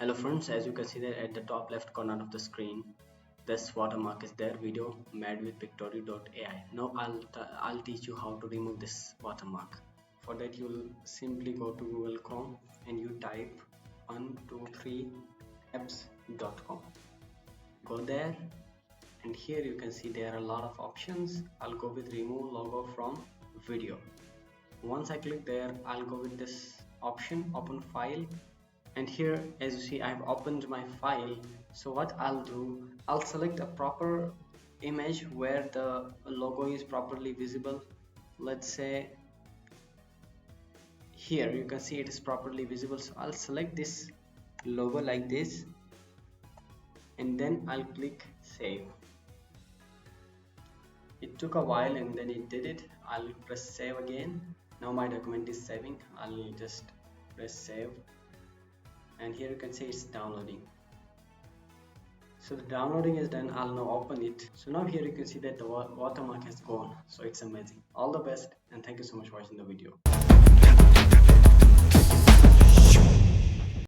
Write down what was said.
Hello friends, as you can see there at the top left corner of the screen, this watermark is there, video made with pictory.ai. Now I'll teach you how to remove this watermark. For that you'll simply go to Google Chrome and you type 123apps.com. Go there and here you can see there are a lot of options. I'll go with remove logo from video. Once I click there, I'll go with this option, open file. And here as you see I've opened my file. So what I'll do, I'll select a proper image where the logo is properly visible. Let's say here you can see it is properly visible, so I'll select this logo like this and then I'll click save. It took a while and then it did it. I'll press save again. Now my document is saving. I'll just press save and here you can see it's downloading. So the downloading is done. I'll now open it. So now here you can see that the watermark has gone. So it's amazing. All the best and thank you so much for watching the video.